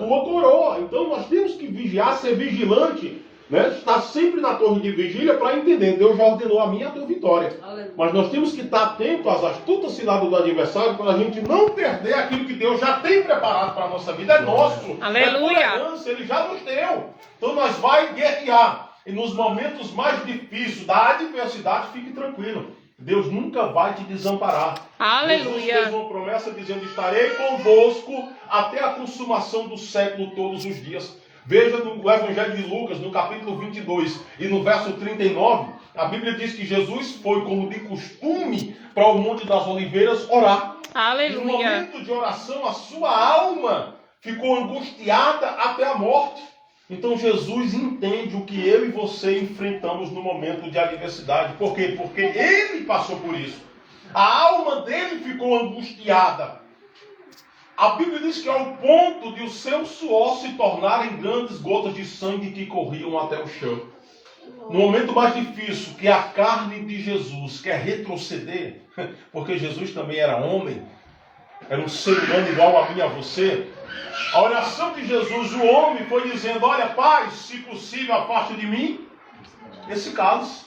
tua coroa. Então nós temos que vigiar, ser vigilante, né? Estar sempre na torre de vigília para entender. Deus já ordenou a minha e a tua vitória. Mas nós temos que estar atentos às astutas ciladas do adversário para a gente não perder aquilo que Deus já tem preparado para a nossa vida. É nosso. Aleluia. É herança, Ele já nos deu. Então nós vai guerrear. E nos momentos mais difíceis da adversidade, fique tranquilo. Deus nunca vai te desamparar. Aleluia. Jesus fez uma promessa dizendo: estarei convosco até a consumação do século todos os dias. Veja no Evangelho de Lucas, no capítulo 22 e no verso 39, a Bíblia diz que Jesus foi, como de costume, para o Monte das Oliveiras orar. Aleluia. No momento de oração, a sua alma ficou angustiada até a morte. Então Jesus entende o que eu e você enfrentamos no momento de adversidade. Por quê? Porque ele passou por isso. A alma dele ficou angustiada. A Bíblia diz que ao ponto de o seu suor se tornarem grandes gotas de sangue que corriam até o chão. No momento mais difícil, que a carne de Jesus quer retroceder, porque Jesus também era homem, era um ser humano igual a mim e a você. A oração de Jesus, o homem, foi dizendo: olha, Pai, se possível, afaste de mim esse cálice.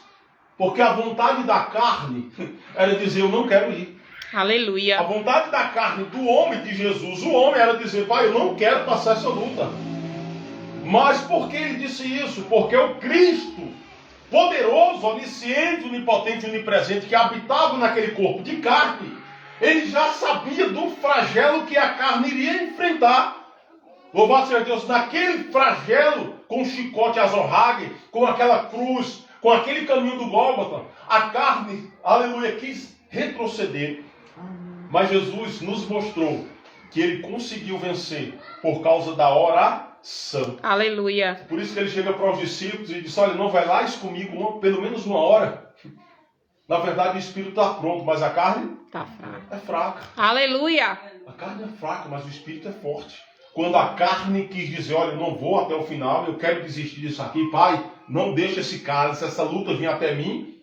Porque a vontade da carne era dizer: eu não quero ir. Aleluia. A vontade da carne do homem de Jesus, o homem, era dizer: Pai, eu não quero passar essa luta. Mas por que ele disse isso? Porque o Cristo, poderoso, onisciente, onipotente, onipresente, que habitava naquele corpo de carne, ele já sabia do flagelo que a carne iria enfrentar. Louvado seja Deus, naquele flagelo, com o chicote azorrague, com aquela cruz, com aquele caminho do Gólgota, a carne, aleluia, quis retroceder. Mas Jesus nos mostrou que ele conseguiu vencer por causa da oração. Aleluia. Por isso que ele chega para os discípulos e diz: olha, não vai lá isso comigo pelo menos uma hora. Na verdade o espírito está pronto, mas a carne Tá fraco. é fraca. Aleluia. A carne é fraca, mas o espírito é forte. Quando a carne quis dizer: olha, eu não vou até o final, eu quero desistir disso aqui, Pai, não deixa esse cálice, essa luta vir até mim.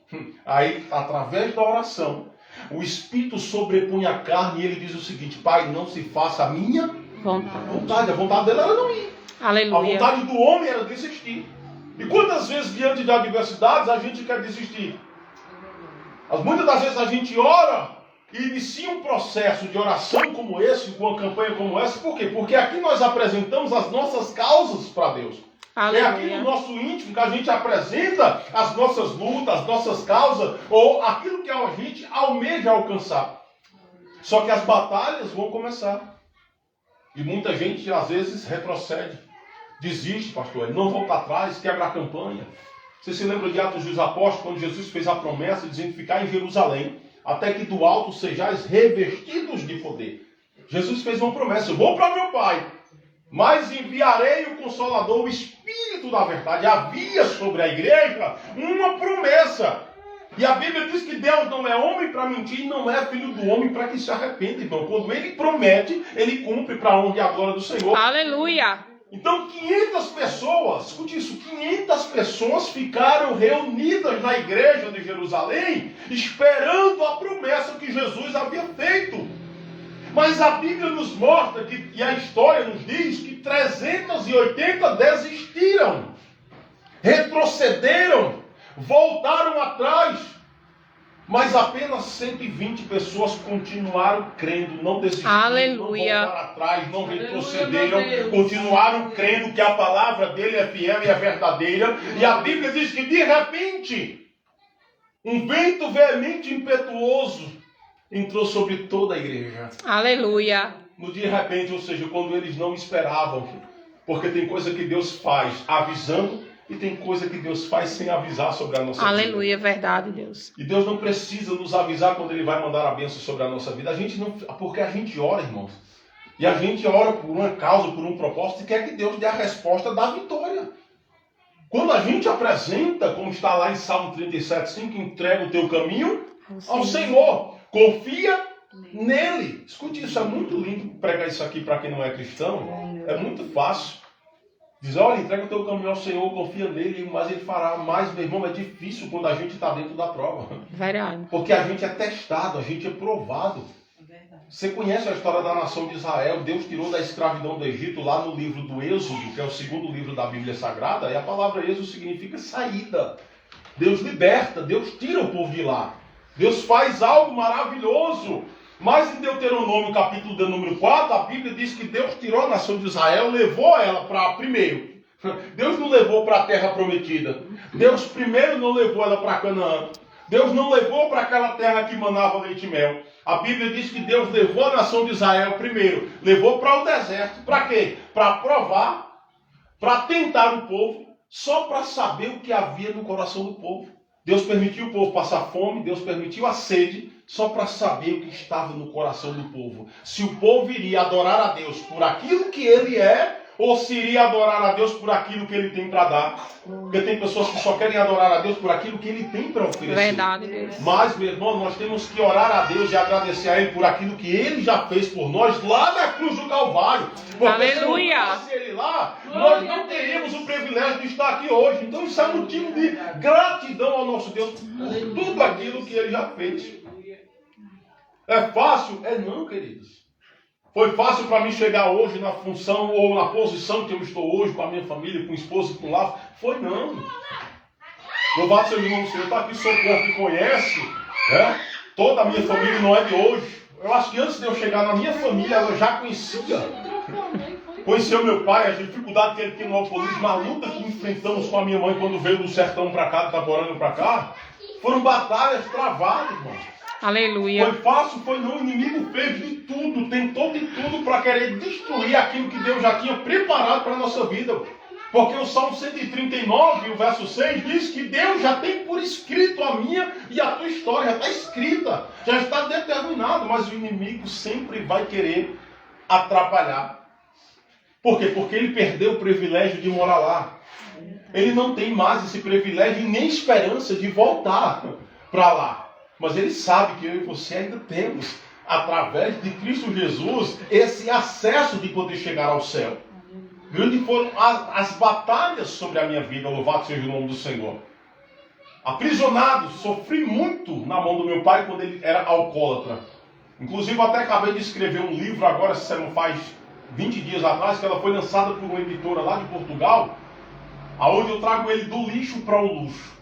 Aí, através da oração, o espírito sobrepõe a carne e ele diz o seguinte: Pai, não se faça a minha vontade. A vontade dele era não ir. Aleluia. A vontade do homem era desistir. E quantas vezes, diante de adversidades, a gente quer desistir? Muitas das vezes a gente ora e inicia um processo de oração como esse, com uma campanha como essa. Por quê? Porque aqui nós apresentamos as nossas causas para Deus. Aleluia. É aqui no nosso íntimo que a gente apresenta as nossas lutas, as nossas causas, ou aquilo que a gente almeja alcançar. Só que as batalhas vão começar. E muita gente, às vezes, retrocede. Desiste, pastor. Ele não volta atrás, quebra a campanha. Você se lembra de Atos dos Apóstolos, quando Jesus fez a promessa dizendo: ficar em Jerusalém, até que do alto sejais revestidos de poder. Jesus fez uma promessa: eu vou para meu Pai, mas enviarei o Consolador, o Espírito da verdade. Havia sobre a igreja uma promessa. E a Bíblia diz que Deus não é homem para mentir, e não é filho do homem para que se arrependa, irmão. Quando ele promete, ele cumpre para a honra e a glória do Senhor. Aleluia. Então 500 pessoas, escute isso, 500 pessoas ficaram reunidas na igreja de Jerusalém, esperando a promessa que Jesus havia feito. Mas a Bíblia nos mostra, e a história nos diz, que 380 desistiram, retrocederam, voltaram atrás. Mas apenas 120 pessoas continuaram crendo, não desistiram, Aleluia. não voltaram atrás, não retrocederam, continuaram crendo que a palavra dele é fiel e é verdadeira. E a Bíblia diz que de repente, um vento veemente e impetuoso entrou sobre toda a igreja. Aleluia. No de repente, ou seja, quando eles não esperavam. Porque tem coisa que Deus faz avisando e tem coisa que Deus faz sem avisar sobre a nossa vida. Aleluia, verdade, Deus. E Deus não precisa nos avisar quando Ele vai mandar a bênção sobre a nossa vida. A gente não, porque a gente ora, irmãos. E a gente ora por uma causa, por um propósito, e quer que Deus dê a resposta da vitória. Quando a gente apresenta, como está lá em Salmo 37:5, entrega o teu caminho ao Senhor. Confia nele. Escute isso, é muito lindo pregar isso aqui para quem não é cristão. É muito fácil. Diz: olha, entrega o teu caminho ao Senhor, confia nele, mas ele fará. Mas, meu irmão, é difícil quando a gente está dentro da prova. Verdade. Porque a gente é testado, a gente é provado. Você conhece a história da nação de Israel? Deus tirou da escravidão do Egito lá no livro do Êxodo, que é o segundo livro da Bíblia Sagrada, e a palavra Êxodo significa saída. Deus liberta, Deus tira o povo de lá. Deus faz algo maravilhoso. Mas em Deuteronômio, capítulo de número 4, a Bíblia diz que Deus tirou a nação de Israel, levou ela para primeiro. Deus não levou para a terra prometida. Deus primeiro não levou ela para Canaã. Deus não levou para aquela terra que manava leite e mel. A Bíblia diz que Deus levou a nação de Israel primeiro. Levou para o deserto. Para quê? Para provar, para tentar o povo, só para saber o que havia no coração do povo. Deus permitiu o povo passar fome, Deus permitiu a sede, só para saber o que estava no coração do povo. Se o povo iria adorar a Deus por aquilo que ele é, ou se iria adorar a Deus por aquilo que ele tem para dar. Porque tem pessoas que só querem adorar a Deus por aquilo que ele tem para oferecer. Verdade, Deus. Mas, meu irmão, nós temos que orar a Deus e agradecer a Ele por aquilo que Ele já fez por nós lá na cruz do Calvário. Porque Aleluia. se não fosse Ele lá, nós não teríamos o privilégio de estar aqui hoje. Então isso é motivo de gratidão ao nosso Deus por tudo aquilo que Ele já fez. É fácil? É não, queridos. Foi fácil para mim chegar hoje na função ou na posição que eu estou hoje com a minha família, com o esposo e com o lar? Foi não. Louvado seja o nome do Senhor. Está aqui Socorro que conhece, né? Toda a minha família não é de hoje. Eu acho que antes de eu chegar na minha família, ela já conhecia. Conheceu meu pai, a dificuldade que ele tinha no alcoolismo, a luta que enfrentamos com a minha mãe quando veio do sertão para cá, do Itaporanga para cá. Foram batalhas travadas, irmão. Aleluia. Foi fácil, foi não. O inimigo fez de tudo, tentou de tudo para querer destruir aquilo que Deus já tinha preparado para a nossa vida. Porque o Salmo 139, o verso 6, diz que Deus já tem por escrito a minha e a tua história. Já está escrita, já está determinado. Mas o inimigo sempre vai querer atrapalhar. Por quê? Porque ele perdeu o privilégio de morar lá. Ele não tem mais esse privilégio e nem esperança de voltar para lá. Mas ele sabe que eu e você ainda temos, através de Cristo Jesus, esse acesso de poder chegar ao céu. Grandes foram as batalhas sobre a minha vida, louvado seja o nome do Senhor. Aprisionado, sofri muito na mão do meu pai quando ele era alcoólatra. Inclusive, até acabei de escrever um livro agora, se não faz 20 dias atrás, que ela foi lançada por uma editora lá de Portugal, aonde eu trago ele do lixo para o luxo.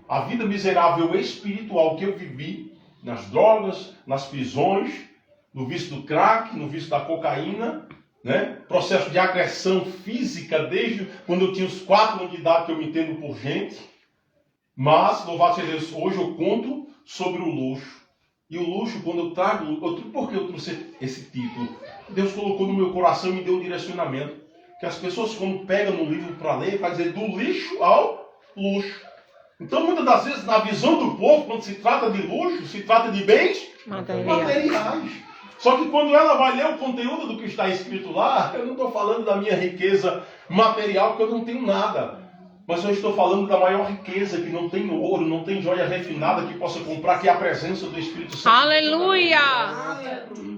A vida miserável espiritual que eu vivi nas drogas, nas prisões, no vício do crack, no vício da cocaína, né? Processo de agressão física desde quando eu tinha os 4 anos de idade que eu me entendo por gente. Mas, louvado seja Deus, hoje eu conto sobre o luxo. E o luxo, quando eu trago... Por que eu trouxe esse título? Deus colocou no meu coração e me deu um direcionamento. Que as pessoas, quando pegam no livro para ler, vai dizer do lixo ao luxo. Então, muitas das vezes, na visão do povo, quando se trata de luxo, se trata de bens materiais. Só que quando ela vai ler o conteúdo do que está escrito lá, eu não estou falando da minha riqueza material, porque eu não tenho nada. Mas eu estou falando da maior riqueza, que não tem ouro, não tem joia refinada que possa comprar, que é a presença do Espírito Santo. Aleluia!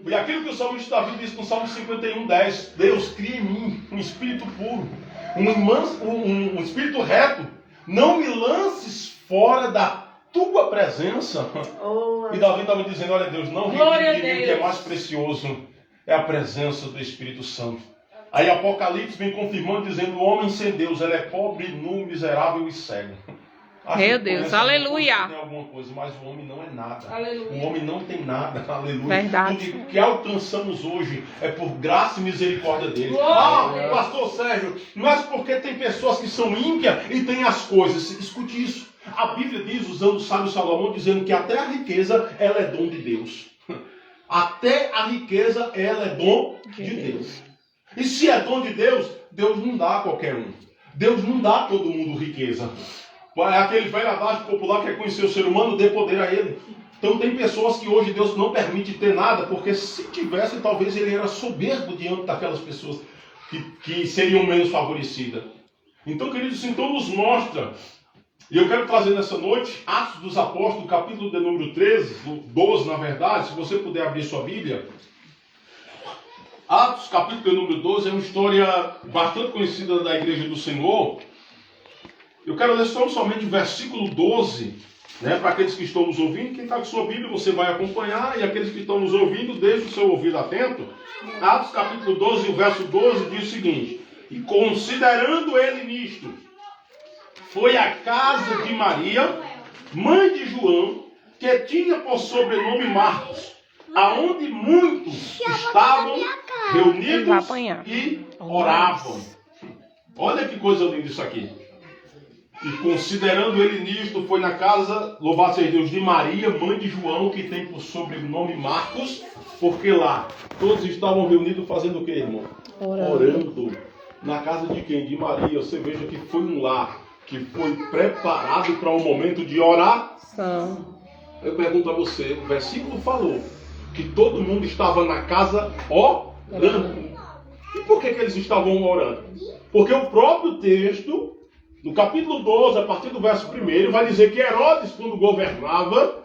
E aquilo que o salmista Davi diz no Salmo 51:10, Deus cria em mim um espírito puro, um espírito reto. Não me lances fora da tua presença. E Davi estava dizendo, olha Deus, não retire de mim o que é mais precioso. É a presença do Espírito Santo. Aí Apocalipse vem confirmando, dizendo, o homem sem Deus, ele é pobre, nu, miserável e cego. Meu Deus, aleluia. Tem alguma coisa, mas o homem não é nada. Aleluia. O homem não tem nada, aleluia. Verdade. Tudo que alcançamos hoje é por graça e misericórdia dele. Pastor Sérgio, mas porque tem pessoas que são ímpias e têm as coisas. Escute isso. A Bíblia diz, usando o sábio Salomão, dizendo que até a riqueza, ela é dom de Deus. Até a riqueza, ela é dom de Deus. E se é dom de Deus, Deus não dá a qualquer um. Deus não dá a todo mundo riqueza. É aquele velho adágio popular que é conhecer o ser humano, dê poder a ele. Então tem pessoas que hoje Deus não permite ter nada, porque se tivesse, talvez ele era soberbo diante daquelas pessoas que seriam menos favorecidas. Então, queridos, isso então nos mostra, e eu quero trazer nessa noite, Atos dos Apóstolos, capítulo de número 13, 12 na verdade, se você puder abrir sua Bíblia. Atos, capítulo de número 12, é uma história bastante conhecida da Igreja do Senhor. Eu quero ler somente o versículo 12 Né? Para aqueles que estão nos ouvindo, quem está com sua Bíblia, você vai acompanhar. E aqueles que estão nos ouvindo, deixe o seu ouvido atento. Atos capítulo 12, o verso 12 diz o seguinte: e considerando ele nisto, foi à casa de Maria, mãe de João, que tinha por sobrenome Marcos, aonde muitos estavam reunidos e oravam. Olha que coisa linda isso aqui. E considerando ele nisto, foi na casa, louvado seja Deus, de Maria, mãe de João, que tem por sobrenome Marcos, porque lá todos estavam reunidos fazendo o que, irmão? Orando. Na casa de quem? De Maria. Você veja que foi um lar que foi preparado para um momento de oração. Eu pergunto a você, o versículo falou que todo mundo estava na casa orando. E por que eles estavam orando? Porque o próprio texto, no capítulo 12, a partir do verso 1, vai dizer que Herodes, quando governava,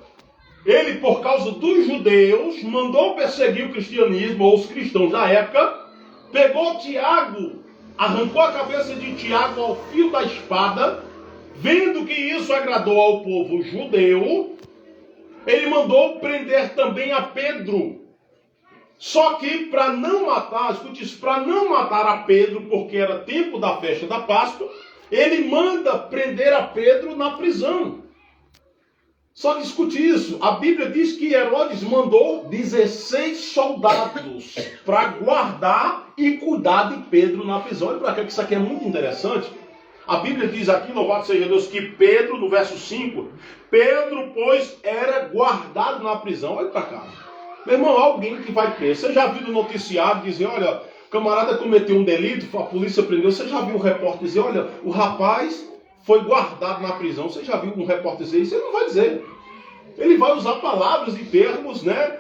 ele, por causa dos judeus, mandou perseguir o cristianismo, ou os cristãos da época, pegou Tiago, arrancou a cabeça de Tiago ao fio da espada, vendo que isso agradou ao povo judeu, ele mandou prender também a Pedro. Só que para não matar, escute isso, para não matar a Pedro, porque era tempo da festa da Páscoa, ele manda prender a Pedro na prisão. Só que escute isso, a Bíblia diz que Herodes mandou 16 soldados para guardar e cuidar de Pedro na prisão. Olha para cá que isso aqui é muito interessante. A Bíblia diz aqui, louvado seja Deus, que Pedro, no verso 5, Pedro, pois, era guardado na prisão. Olha para cá. Meu irmão, alguém que vai preso. Você já viu no noticiário dizer, olha, o camarada cometeu um delito, a polícia prendeu. Você já viu um repórter dizer, olha, o rapaz foi guardado na prisão. Você já viu um repórter dizer isso? Ele não vai dizer. Ele vai usar palavras e termos, né,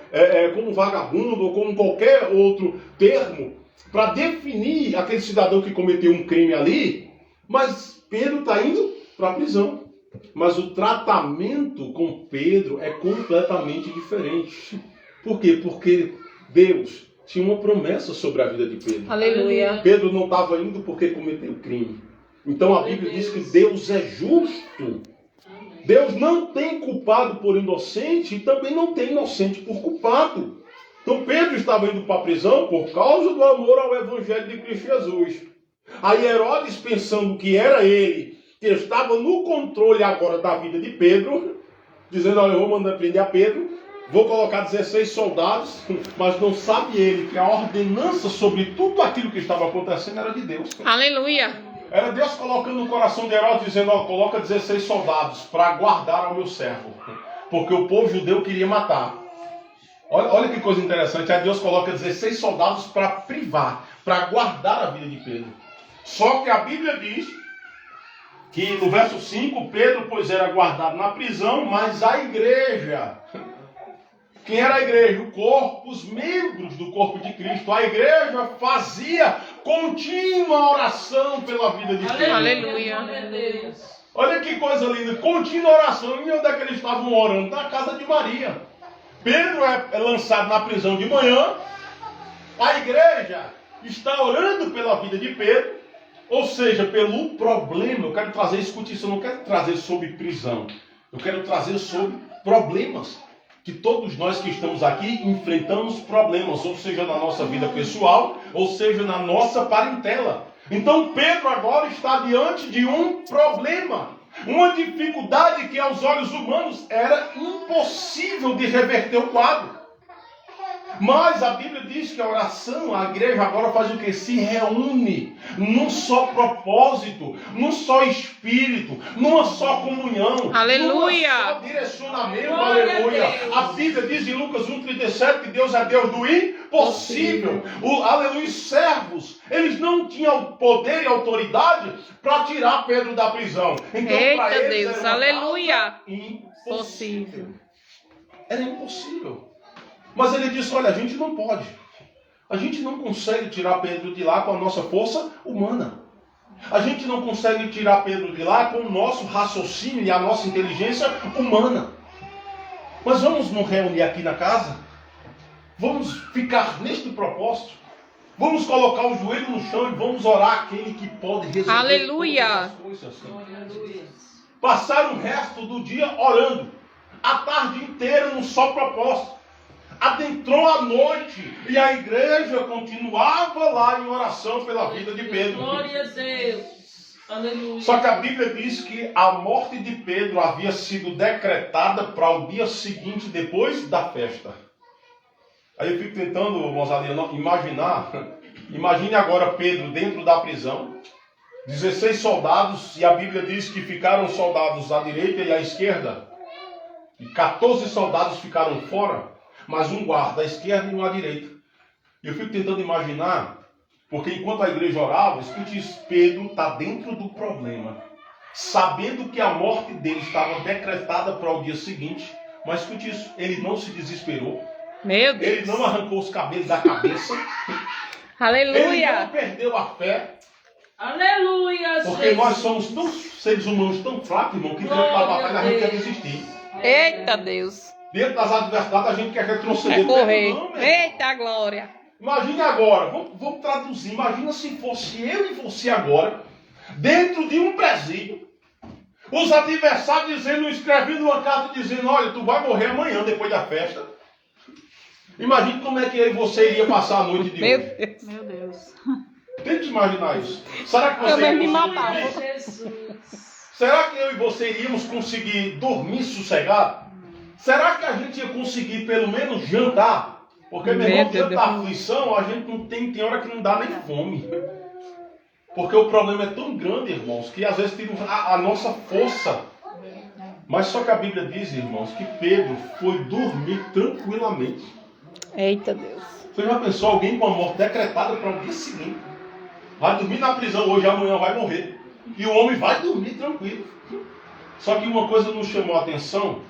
como vagabundo ou como qualquer outro termo, para definir aquele cidadão que cometeu um crime ali. Mas Pedro está indo para a prisão. Mas o tratamento com Pedro é completamente diferente. Por quê? Porque Deus tinha uma promessa sobre a vida de Pedro. Aleluia. Pedro não estava indo porque cometeu crime. Então a Bíblia diz que Deus é justo. Deus não tem culpado por inocente e também não tem inocente por culpado. Então Pedro estava indo para a prisão por causa do amor ao Evangelho de Cristo Jesus. Aí Herodes, pensando que era ele que estava no controle agora da vida de Pedro, dizendo, olha, eu vou mandar prender a Pedro, vou colocar 16 soldados, mas não sabe ele que a ordenança sobre tudo aquilo que estava acontecendo era de Deus. Aleluia. Era Deus colocando no coração de Herodes, dizendo, ó, coloca 16 soldados para guardar ao meu servo, porque o povo judeu queria matar. Olha que coisa interessante, aí Deus coloca 16 soldados para privar, para guardar a vida de Pedro. Só que a Bíblia diz que no verso 5, Pedro, pois, era guardado na prisão, mas a igreja... Quem era a igreja? O corpo, os membros do corpo de Cristo. A igreja fazia contínua oração pela vida de Pedro. Aleluia. Olha que coisa linda. Contínua oração. E onde é que eles estavam orando? Na casa de Maria. Pedro é lançado na prisão de manhã. A igreja está orando pela vida de Pedro. Ou seja, pelo problema. Eu quero trazer, escute isso, eu não quero trazer sobre prisão. Eu quero trazer sobre problemas. Que todos nós que estamos aqui enfrentamos problemas, ou seja, na nossa vida pessoal, ou seja, na nossa parentela. Então Pedro agora está diante de um problema, uma dificuldade que aos olhos humanos era impossível de reverter o quadro. Mas a Bíblia diz que a oração, a igreja agora faz o que? Se reúne num só propósito, num só espírito, numa só comunhão, aleluia, num só direcionamento, aleluia. A Bíblia diz em Lucas 1,37 que Deus é Deus do impossível. Aleluia, os servos, eles não tinham poder e autoridade para tirar Pedro da prisão. Então, para eles Deus, era aleluia, impossível. Era impossível. Mas ele disse, olha, a gente não pode. A gente não consegue tirar Pedro de lá com a nossa força humana. A gente não consegue tirar Pedro de lá com o nosso raciocínio e a nossa inteligência humana. Mas vamos nos reunir aqui na casa? Vamos ficar neste propósito? Vamos colocar o joelho no chão e vamos orar aquele que pode resolver aleluia. todas as coisas. Passaram o resto do dia orando. A tarde inteira num só propósito. Adentrou a noite e a igreja continuava lá em oração pela vida de Pedro. Glória a Deus. Aleluia. Só que a Bíblia diz que a morte de Pedro havia sido decretada para o dia seguinte, depois da festa. Aí eu fico tentando, moçada, imaginar. Imagine agora Pedro dentro da prisão. 16 soldados, e a Bíblia diz que ficaram soldados à direita e à esquerda. E 14 soldados ficaram fora, mas um guarda à esquerda e um à direita. Eu fico tentando imaginar, porque enquanto a igreja orava, escute isso, Pedro está dentro do problema, sabendo que a morte dele estava decretada para o dia seguinte, mas escute isso, ele não se desesperou, Meu Deus. ele não arrancou os cabelos da cabeça, ele não Aleluia. perdeu a fé, Aleluia. porque Jesus. nós somos tão seres humanos tão fracos, irmão, que dentro da batalha a gente quer desistir. Eita Deus. Dentro das adversidades a gente quer retroceder. É correr. Não, meu irmão. Eita glória. Imagine agora, vamos traduzir. Imagina se fosse eu e você agora, dentro de um presídio, os adversários dizendo, escrevendo uma carta dizendo, olha, tu vai morrer amanhã depois da festa. Imagine como é que eu e você iria passar a noite de Meu hoje. Deus. Meu Deus. Tente imaginar isso. Será que Eu você mesmo ia me conseguir matava. dormir? Jesus. Será que eu e você iríamos conseguir dormir sossegado? Será que a gente ia conseguir pelo menos jantar? Porque, meu irmão, Meu diante Deus. da aflição, a gente não tem hora que não dá nem fome. Porque o problema é tão grande, irmãos, que às vezes tira a nossa força. Mas só que a Bíblia diz, irmãos, que Pedro foi dormir tranquilamente. Eita Deus. Você já pensou alguém com a morte decretada para o dia seguinte? Vai dormir na prisão hoje, amanhã vai morrer. E o homem vai dormir tranquilo. Só que uma coisa nos chamou a atenção.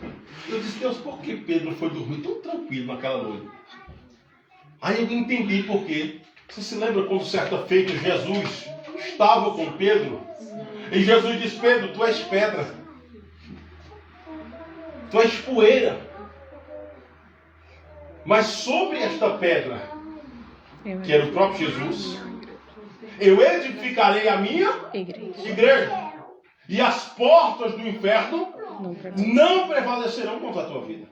Eu disse, Deus, por que Pedro foi dormir tão tranquilo naquela noite? Aí eu entendi por quê. Você se lembra quando certa feita Jesus estava com Pedro? E Jesus disse, Pedro, tu és pedra. Tu és poeira. Mas sobre esta pedra, que era o próprio Jesus, eu edificarei a minha igreja. E as portas do inferno não prevalecerão contra a tua vida.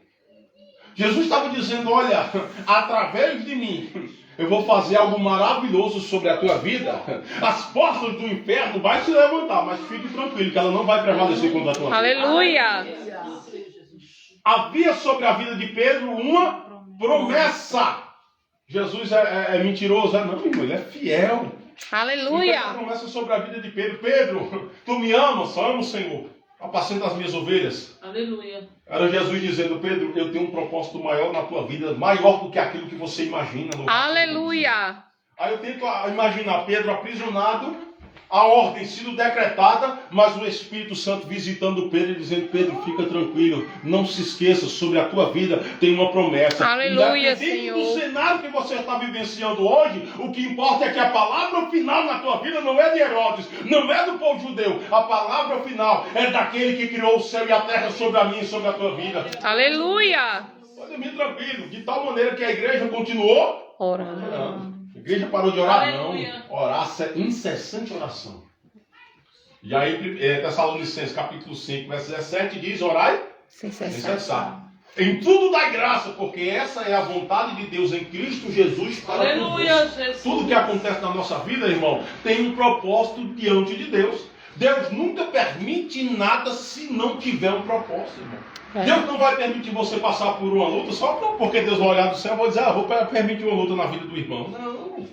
Jesus estava dizendo, olha, através de mim, eu vou fazer algo maravilhoso sobre a tua vida. As portas do inferno vão se levantar, mas fique tranquilo que ela não vai prevalecer contra a tua vida. Aleluia. Havia sobre a vida de Pedro uma promessa. Jesus é mentiroso? Não, irmão, ele é fiel. Aleluia. A promessa sobre a vida de Pedro. Pedro, tu me amas? Amo, Senhor. Apacenta as minhas ovelhas. Aleluia. Era Jesus dizendo, Pedro, eu tenho um propósito maior na tua vida, maior do que aquilo que você imagina. Aleluia. Aí eu tento imaginar Pedro aprisionado, a ordem sido decretada, mas o Espírito Santo visitando Pedro e dizendo, Pedro, fica tranquilo, não se esqueça, sobre a tua vida tem uma promessa. Aleluia, Independente Senhor. do cenário que você está vivenciando hoje, o que importa é que a palavra final na tua vida não é de Herodes, não é do povo judeu. A palavra final é daquele que criou o céu e a terra sobre a minha e sobre a tua vida. Aleluia. Pode dormir tranquilo, de tal maneira que a igreja continuou Orando. orando. A igreja parou de orar? Aleluia. Não. Orar, incessante oração. E aí, Tessalonicenses capítulo 5, verso 17 diz, orai sem cessar. Em tudo dai graça, porque essa é a vontade de Deus em Cristo Jesus para Aleluia, convosco. Jesus. Tudo que acontece na nossa vida, irmão, tem um propósito diante de Deus. Deus nunca permite nada se não tiver um propósito, irmão. Deus não vai permitir você passar por uma luta só porque Deus vai olhar do céu e vai dizer, vou permitir uma luta na vida do irmão. Não.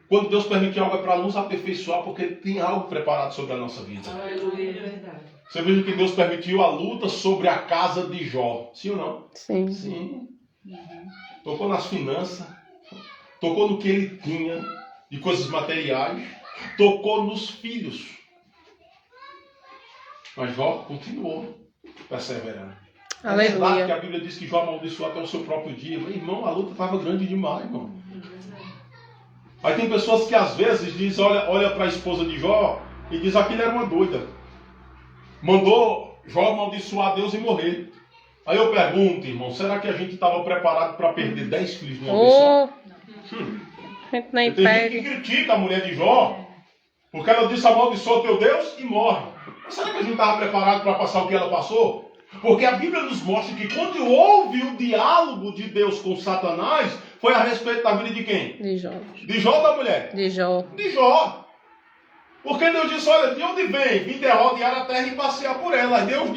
Quando Deus permite algo é para nos aperfeiçoar, porque tem algo preparado sobre a nossa vida. Aleluia. É verdade. Você veja que Deus permitiu a luta sobre a casa de Jó. Sim ou não? Sim. Sim. Tocou nas finanças, tocou no que ele tinha de coisas materiais, tocou nos filhos. Mas Jó continuou perseverando. É verdade que Aleluia. a Bíblia diz que Jó amaldiçoou até o seu próprio dia. Mas, irmão, a luta estava grande demais, irmão. Aí tem pessoas que às vezes dizem, olha para a esposa de Jó e diz, aquilo era uma doida. Mandou Jó amaldiçoar Deus e morrer. Aí eu pergunto, irmão, será que a gente estava preparado para perder 10 filhos de uma vez só? Oh, a gente nem Tem gente pede. que critica a mulher de Jó, Porque ela disse: amaldiçoa o teu Deus e morre. Mas será que a gente estava preparado para passar o que ela passou? Porque a Bíblia nos mostra que quando houve o diálogo de Deus com Satanás, foi a respeito da vida de quem? De Jó. De Jó ou da mulher? De Jó. De Jó. Porque Deus disse: olha, de onde vem? Vim rodear a terra e passear por ela. Deus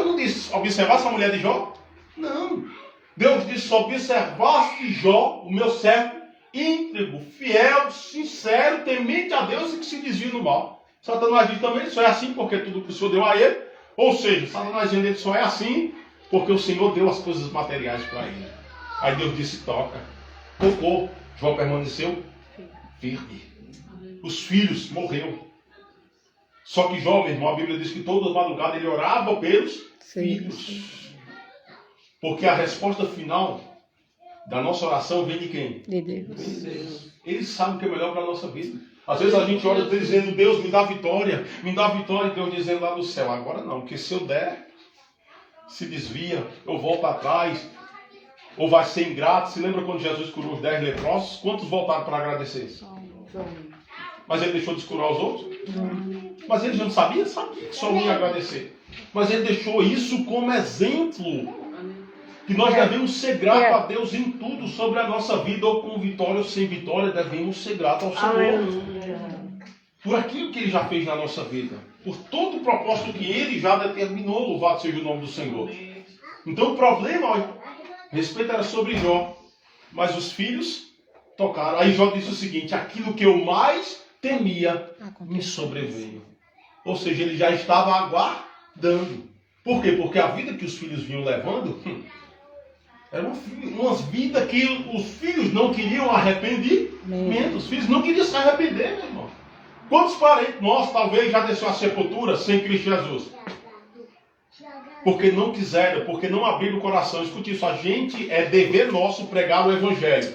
não disse: observasse a mulher de Jó? Não. Deus disse: observaste Jó, o meu servo, íntegro, fiel, sincero, temente a Deus e que se desvia do mal. Satanás diz também: só é assim porque tudo que o Senhor deu a ele. Ou seja, Satanás dizendo: ele só é assim porque o Senhor deu as coisas materiais para ele. Aí Deus disse: toca. Tocou. Jó permaneceu firme. Os filhos morreu. Só que Jó, meu irmão, a Bíblia diz que toda madrugada ele orava pelos filhos. Porque a resposta final da nossa oração vem de quem? De Deus. Vem de Deus. Ele sabe o que é melhor para a nossa vida. Às vezes a gente ora dizendo: Deus, me dá vitória. Me dá vitória. E Deus dizendo lá do céu: agora não, porque se eu der, se desvia, eu volto atrás. Ou vai ser ingrato. Se lembra quando Jesus curou os 10 leprosos? Quantos voltaram para agradecer? Mas ele deixou de curar os outros? Mas ele já não sabia? Sabia que só ia agradecer. Mas ele deixou isso como exemplo. Que nós devemos ser gratos a Deus em tudo sobre a nossa vida, ou com vitória ou sem vitória, devemos ser gratos ao Senhor. Por aquilo que Ele já fez na nossa vida. Por todo o propósito que Ele já determinou, louvado seja o nome do Senhor. Então o problema, olha, respeito era sobre Jó. Mas os filhos tocaram. Aí Jó disse o seguinte: aquilo que eu mais temia me sobreveio. Ou seja, ele já estava aguardando. Por quê? Porque a vida que os filhos vinham levando era uma vida que os filhos não queriam arrependimento. Os filhos não queriam se arrepender, meu irmão. Quantos parentes nossos talvez já desceu a sepultura sem Cristo Jesus? Porque não quiseram, porque não abriram o coração. Escute isso: a gente é dever nosso pregar o Evangelho.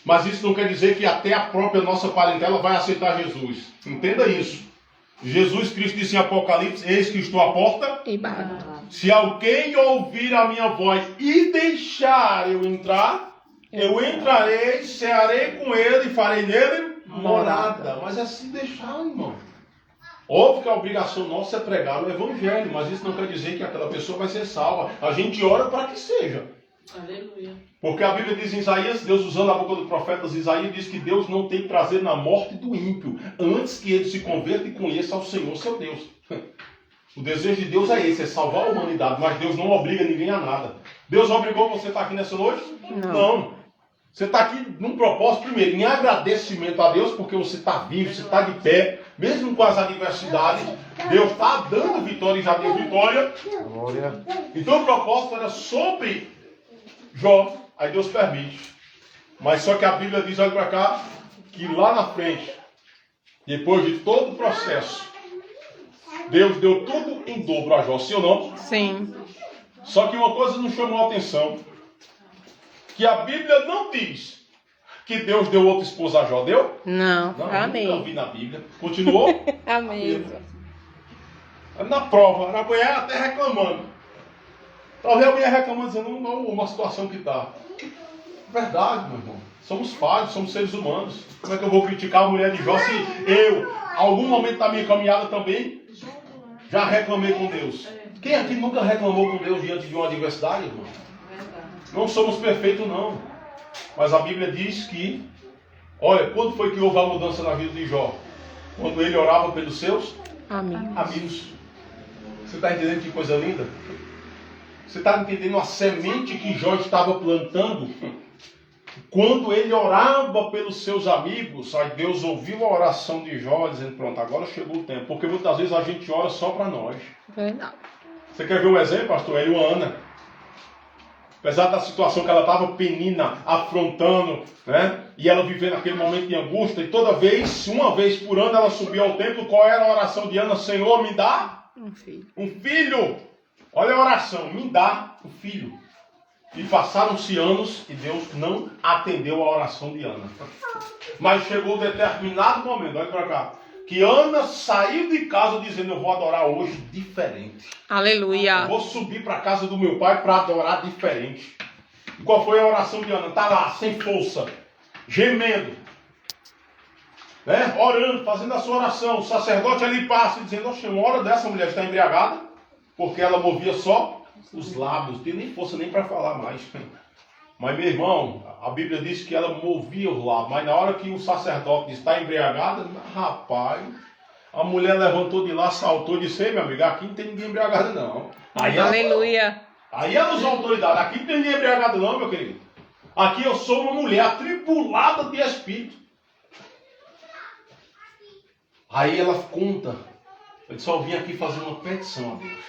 Mas isso não quer dizer que até a própria nossa parentela vai aceitar Jesus. Entenda isso. Jesus Cristo disse em Apocalipse: eis que estou à porta E bato. Se alguém ouvir a minha voz e deixar eu entrar, eu entrarei, cearei com ele e farei nele morada. Mas é se deixar, irmão. Óbvio que a obrigação nossa é pregar o Evangelho, mas isso não quer dizer que aquela pessoa vai ser salva. A gente ora para que seja. Aleluia. Porque a Bíblia diz em Isaías, Deus usando a boca do profeta Isaías, diz que Deus não tem prazer na morte do ímpio, antes que ele se converta e conheça ao Senhor, seu Deus. O desejo de Deus é esse, é salvar a humanidade, mas Deus não obriga ninguém a nada. Deus obrigou você a estar aqui nessa noite? Não. Você está aqui num propósito, primeiro, em agradecimento a Deus, porque você está vivo, você está de pé, mesmo com as adversidades. Deus está dando vitória e já deu vitória. Glória. Então o propósito era sobre Jó, aí Deus permite. Mas só que a Bíblia diz, olha para cá, que lá na frente, depois de todo o processo, Deus deu tudo em dobro a Jó, sim ou não? Sim. Só que uma coisa nos chamou a atenção, que a Bíblia não diz que Deus deu outra esposa a Jó, deu? Não. Não, Amém. nunca vi na Bíblia. Continuou? Amém. Na prova, a mulher até reclamando. Talvez a mulher reclamando, dizendo, não, uma situação que está. Verdade, meu irmão. Somos falhos, somos seres humanos. Como é que eu vou criticar a mulher de Jó se eu, algum momento da minha caminhada também, já reclamei com Deus? Quem aqui nunca reclamou com Deus diante de uma adversidade, irmão? Não somos perfeitos, não. Mas a Bíblia diz que, olha, quando foi que houve a mudança na vida de Jó? Quando ele orava pelos seus amigos. Você está entendendo que coisa linda? Você está entendendo a semente que Jó estava plantando? Quando ele orava pelos seus amigos, aí Deus ouviu a oração de Jó, dizendo, pronto, agora chegou o tempo. Porque muitas vezes a gente ora só para nós. Verdade. Você quer ver um exemplo, pastor? É a Ana. Apesar da situação que ela estava penina, afrontando, né? E ela vivendo aquele momento de angústia, e toda vez, uma vez por ano, ela subia ao templo. Qual era a oração de Ana? Senhor, me dá Um filho. um filho. Olha a oração, me dá um filho. E passaram-se anos e Deus não atendeu a oração de Ana. Mas chegou um determinado momento, olha para cá, que Ana saiu de casa dizendo, eu vou adorar hoje diferente. Aleluia. Eu vou subir para a casa do meu pai para adorar diferente. E qual foi a oração de Ana? Está lá, sem força, gemendo. né? Orando, fazendo a sua oração. O sacerdote ali passa e dizendo: oxe, uma hora dessa mulher está embriagada, porque ela movia só os lábios, não tinha nem força nem para falar mais. Mas, meu irmão, a Bíblia diz que ela movia os lábios, mas na hora que o sacerdote está embriagada, rapaz, a mulher levantou de lá, saltou e disse: ei, meu amigo, aqui não tem ninguém embriagado não. Aleluia. Aí ela usou autoridade: aqui não tem ninguém embriagado não, meu querido. Aqui eu sou uma mulher atribulada de espírito. Aí ela conta: eu só vim aqui fazer uma petição a Deus.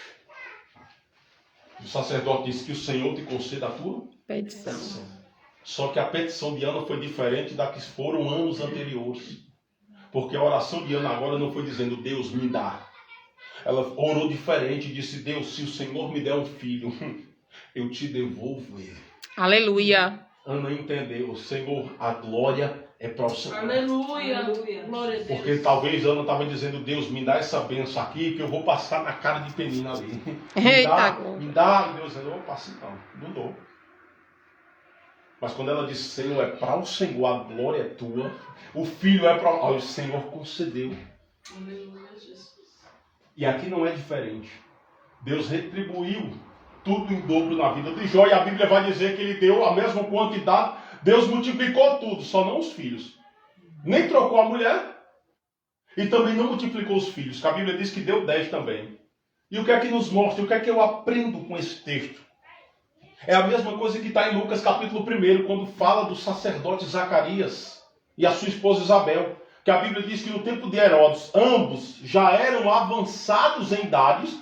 O sacerdote disse: que o Senhor te conceda a tua Petição. Só que a petição de Ana foi diferente da que foram anos anteriores. Porque a oração de Ana agora não foi dizendo: Deus me dá. Ela orou diferente e disse: Deus, se o Senhor me der um filho, eu te devolvo ele. Aleluia. Ana entendeu: Senhor, a glória é para o Senhor. Aleluia. Glória a Deus. Porque talvez Ana estava dizendo: Deus, me dá essa bênção aqui, que eu vou passar na cara de Penina ali. Me dá. E Deus dizendo: eu passo não dou. Mas quando ela disse: Senhor, é para o Senhor, a glória é tua. O filho é para o Senhor, concedeu. Aleluia, Jesus. E aqui não é diferente. Deus retribuiu tudo em dobro na vida de Jó. E a Bíblia vai dizer que ele deu a mesma quantidade. Deus multiplicou tudo, só não os filhos. Nem trocou a mulher. E também não multiplicou os filhos. Que a Bíblia diz que deu 10 também. E o que é que nos mostra? O que é que eu aprendo com esse texto? É a mesma coisa que está em Lucas capítulo 1, quando fala do sacerdote Zacarias e a sua esposa Isabel. Que a Bíblia diz que no tempo de Herodes, ambos já eram avançados em idades.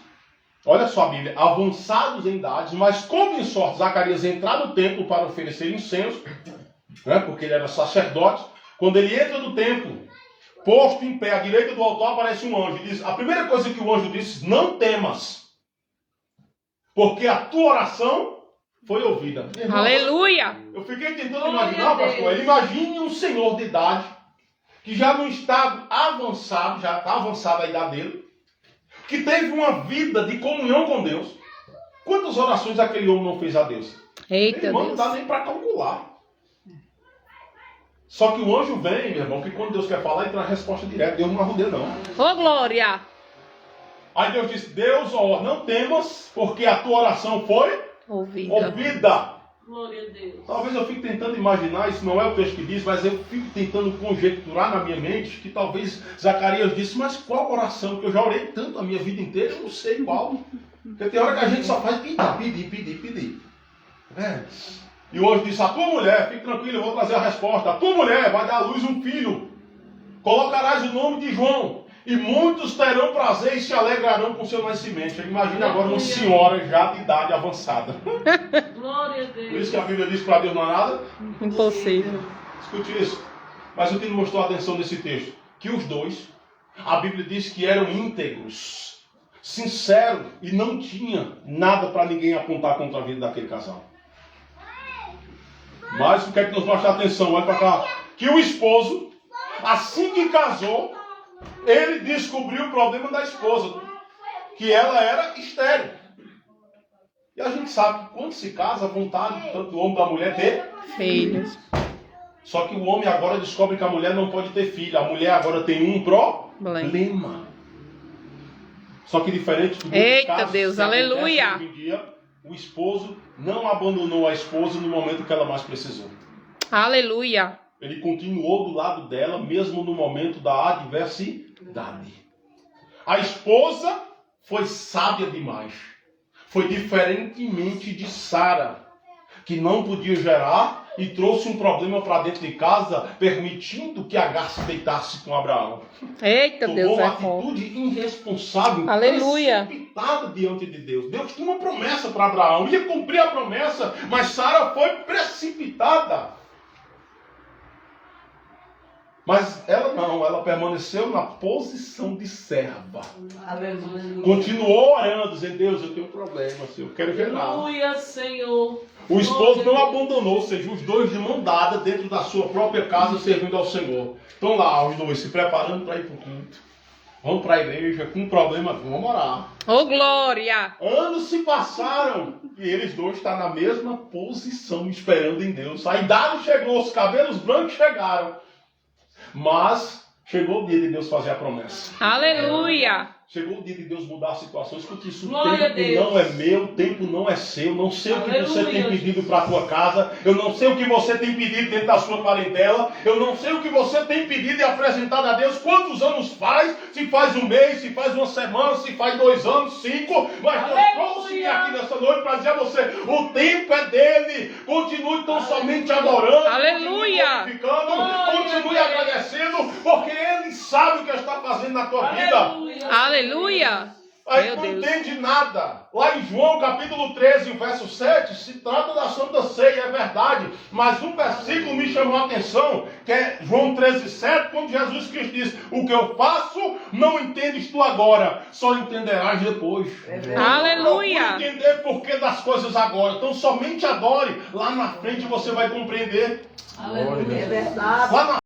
Olha só a Bíblia: avançados em idades, mas como em sorte Zacarias entrar no templo para oferecer incenso, né, porque ele era sacerdote. Quando ele entra no templo, posto em pé à direita do altar, aparece um anjo. Diz, a primeira coisa que o anjo disse: não temas, porque a tua oração foi ouvida. Irmão, Aleluia. eu fiquei tentando imaginar, pastor. Ele imagine um senhor de idade, que já no estado avançado, já está avançada a idade dele, que teve uma vida de comunhão com Deus. Quantas orações aquele homem não fez a Deus? Eita, Meu irmão, não Deus. dá nem para calcular. Só que o anjo vem, meu irmão, que quando Deus quer falar, ele traz a resposta direta. Deus não arrudeia, não. Ô, glória. Aí Deus disse: Deus, ó, não temas, porque a tua oração foi Ouvida. ouvida. Glória a Deus. Talvez eu fique tentando imaginar, isso não é o texto que diz, mas eu fico tentando conjecturar na minha mente que talvez Zacarias disse: mas qual oração? Que eu já orei tanto a minha vida inteira, eu não sei qual. Porque tem hora que a gente só faz pedir. É. E o anjo disse: a tua mulher, fique tranquilo, eu vou trazer a resposta. A tua mulher vai dar à luz um filho. Colocarás o nome de João. E muitos terão prazer e se alegrarão com seu nascimento. Imagina agora uma senhora já de idade avançada. Glória a Por isso Deus. que a Bíblia diz que para Deus não há nada. Impossível. Escute isso. Mas o que mostrou a atenção nesse texto? Que os dois, a Bíblia diz que eram íntegros, sinceros e não tinha nada para ninguém apontar contra a vida daquele casal. Mas o que é que nos mostra a atenção? Olha para cá. Que o esposo, assim que casou, ele descobriu o problema da esposa, que ela era estéril. E a gente sabe que quando se casa, a vontade tanto do homem como da mulher é ter. Filhos. Só que o homem agora descobre que a mulher não pode ter filho. A mulher agora tem um problema. Só que diferente do Eita, Deus, aleluia. Hoje em dia, o esposo não abandonou a esposa no momento que ela mais precisou. Aleluia. Ele continuou do lado dela, mesmo no momento da adversidade. A esposa foi sábia demais. Foi diferentemente de Sara, que não podia gerar e trouxe um problema para dentro de casa, permitindo que Agar se deitasse com Abraão. Eita, Tomou Deus uma é forte. atitude irresponsável, Aleluia. precipitada diante de Deus. Deus tinha uma promessa para Abraão, ia cumprir a promessa, mas Sara foi precipitada. Mas ela não, ela permaneceu na posição de serva. Aleluia. Continuou orando, dizendo: Deus, eu tenho um problema, Senhor, eu quero gerar. Aleluia, Senhor. O esposo não abandonou, ou seja, os dois de mão dada dentro da sua própria casa, servindo ao Senhor. Estão lá os dois se preparando para ir para o culto. Vão para a igreja com um problema, vamos orar. Ô, glória. Anos se passaram e eles dois estão na mesma posição, esperando em Deus. A idade chegou, os cabelos brancos chegaram. Mas Chegou o dia de Deus fazer a promessa. Aleluia. Chegou o dia de Deus mudar a situação. Escute isso, o Glória a tempo Deus. não é meu, o tempo não é seu. Não sei o que você Aleluia. tem pedido para a tua casa. Eu não sei o que você tem pedido dentro da sua parentela. Eu não sei o que você tem pedido e apresentado a Deus. Quantos anos faz? Se faz um mês, se faz uma semana, se faz 2 anos, 5. Mas Deus Aleluia. trouxe aqui nessa noite para dizer a você, o tempo é dele. Continue tão somente adorando. Aleluia. Continue glorificando, Glória continue a Deus. agradecendo, porque Ele sabe o que está fazendo na tua vida. Aleluia. Aleluia. Aí Meu não Deus. entende nada. Lá em João capítulo 13, o verso 7, se trata da Santa Ceia, é verdade. Mas um versículo me chamou a atenção, que é João 13, 7, quando Jesus Cristo diz, o que eu faço, não entendes tu agora, só entenderás depois. Aleluia. Procure entender porquê das coisas agora. Então somente adore. Lá na frente você vai compreender. Aleluia. É verdade. Lá na